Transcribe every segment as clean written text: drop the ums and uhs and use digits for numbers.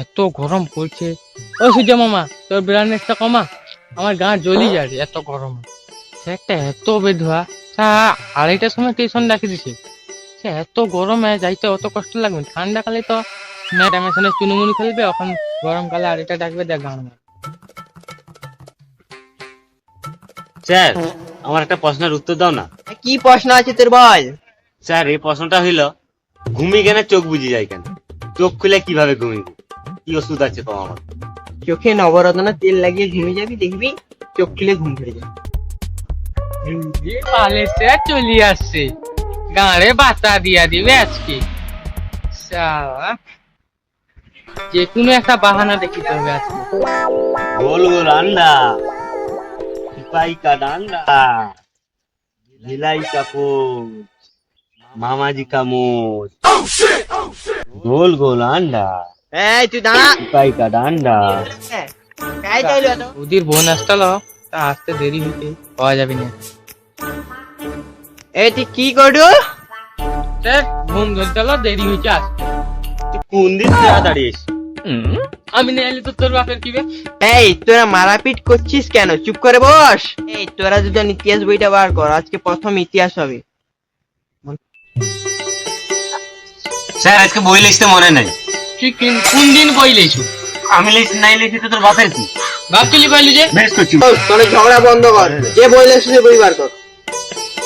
এত গরম পড়ছে। ও সূর্য মামা, তোর ব্রাইটনেসটা কমা, আমার গা জ্বলি যাচ্ছে এত গরম। সে একটা এত বেধুয়া, আড়াইটার সময় টিউশন ডাকি দিছে। সে এত গরমে যাইতে অত কষ্ট লাগবে, ঠান্ডাকালে তো ম্যাডাম এখানে চুনুমুনি খেলবে, এখন গরমকালে আড়াইটা ডাকবে, দেখ গান মার। স্যার, আমার একটা প্রশ্নের উত্তর দাও না। কি প্রশ্ন আছে তোর বল? স্যার, এই প্রশ্নটা হইল, ঘুমিয়ে কেন চোখ বুঝে যায় কেন? চোখ খুলে কিভাবে ঘুমিয়ে? কি ওষুধ আছে তোমার আমার? চোখে নবরত্ন তেল লাগিয়ে ঘুমিয়ে যাবি, দেখবি চোখ খুলে ঘুম ধরে যাবে। পালেতে চলি আসছে, গাঁড়ে বাতা দিয়া দিবে আজকে। শালা, যে কোনো একটা বাহানা দেখিতে হবে আজকে। গোল গোল আন্ডা, সিপাই কা ডান্ডা, ঝিলাই কা পোচ, মামাজি কা মোচ, গোল গোল আন্ডা, এই তুই দাঁড়া। সিপাই কা ডান্ডা। কাই চাইলো এত? ওদের বোন আসলো, তা আসতে দেরি হইতে পাওয়া যাবে না। এই তুই কি করু? ঘুম ধরতে দেরি হয়েছে আসতে। তুই কোন দিন তাড়াতাড়ি এসে? আমি না এলে তো তোর বাপের কি বে? এই তোরা মারাপিট করছিস কেন? চুপ করে বস। এই তোরা দুজন ইতিহাস বইটা বার কর, আজকে প্রথম ইতিহাস হবে। স্যার, আজকে বই লিখতে মনে নাই। তুই কোন দিন বই লেছু? আমি লিখছি নাই লিখি তো তোর বাপের কি? বাপ তুলি পাইলি যে? বেশ করছি। তোর ঝগড়া বন্ধ কর, যে বই লেখছিস বই বার কর।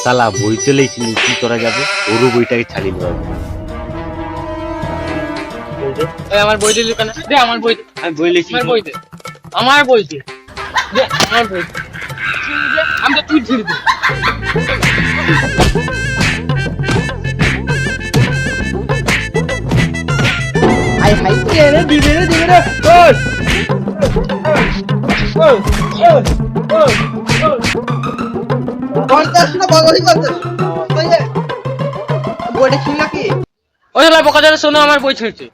শালা বই তো লিখছি, কি করা যাবে? ওরও বইটাকে ছাড়িয়ে দেওয়া যাবে। আমার বই দিলি কেন? দে আমার বই দে। আমি বই লিখছি। আমার বই দে, আমার বই দে, দে আমার বই দে। আমি তো তুই ছিড়ে দে। আই হাই রে দিবে রে ওই বলতাস না বগলি বলতাস ওই যে বইটা ছিল কি? ওই লাই বকা যারা শোনো, আমার বই ছিড়ছে।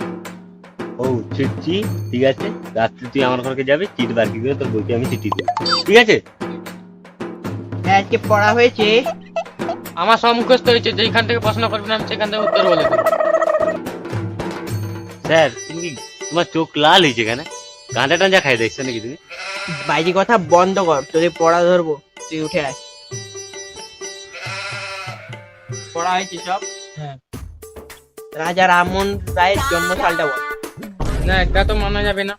ও চিঠি, ঠিক আছে। রাত্রে তুই আমার ঘরকে যাবি, চিঠি বার করে তোর বইকে আমি চিঠি দেবো, ঠিক আছে? আজকে পড়া হয়েছে। আমার সব মুখস্থ হয়েছে, যেখান থেকে প্রশ্ন করবে না আমি সেখান থেকে উত্তর বলে দেবো। স্যার, তুমি কি, তোমার চোখ লাল হয়েছে কেন? গাঁজা টাঞ্জা খাই দেখছো নাকি তুমি? বাইরে কথা বন্ধ কর, তোদের পড়া ধরবো, তুই উঠে আয়। পড়া হয়েছে সব? হ্যাঁ। রাজা রামমোহন রায়ের জন্মসালটা বল। না, এটা তো মানা যাবে না।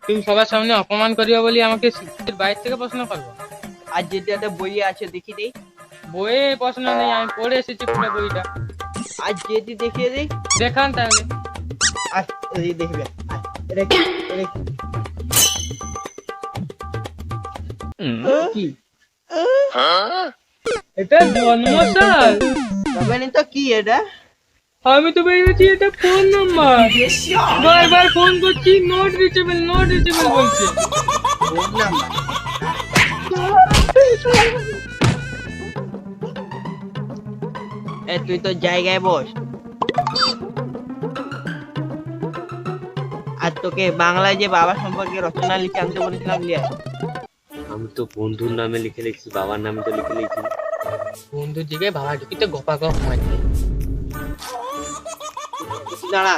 তুমি সবার সামনে অপমান করিবা বলি আমাকে বাইরে থেকে প্রশ্ন করবো? আর যেটাতে বই আছে দেখি দেই। বইয়ে প্রশ্ন নেই, আমি পড়ে এসেছি পুরো বইটা। আর যেটি দেখিয়ে দেই। দেখান তাহলে। আর এই দেখবে এটা কি? কি এটা জন্মসাল? তবে তো কি এটা? আমি তো ভেবেছি এটা ফোন নাম্বার। বারবার ফোন করছি, নট রিচেবল বলছে। Phone number? এ তুই তো জায়গায় বস। আর তোকে বাংলায় যে বাবা সম্পর্কে রচনা লিখে আনতে বলেছিলাম, লিয়া। আমি তো বন্ধুর নামে লিখে লিখছি, বাবার নামে তো লিখে লিখছি। বন্ধুর দিকে বাবা ঢুকিতে গপা গপ মারছে। দাঁড়া।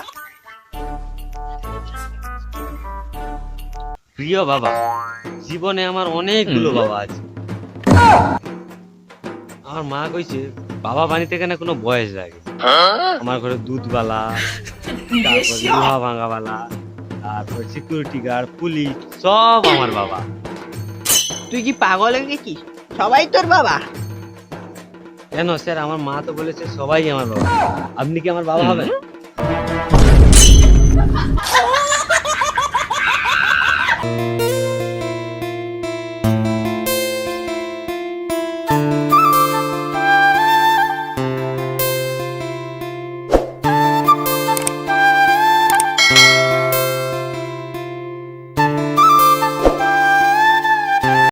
প্রিয় বাবা, জীবনে আমার অনেকগুলো বাবা আছে। আমার মা কইছে বাবা বানিতে কেন কোনো বয়স লাগে। আমার ঘরে দুধওয়ালা, তারপর লোহা ভাঙাওয়ালা, তারপর সিকিউরিটি গার্ড, পুলিশ, সব আমার বাবা। তুই কি পাগল হয়ে গেছিস? সবাই তোর বাবা? কেন স্যার, আমার মা তো বলেছে সবাই আমার বাবা। আপনি কি আমার বাবা হবেন?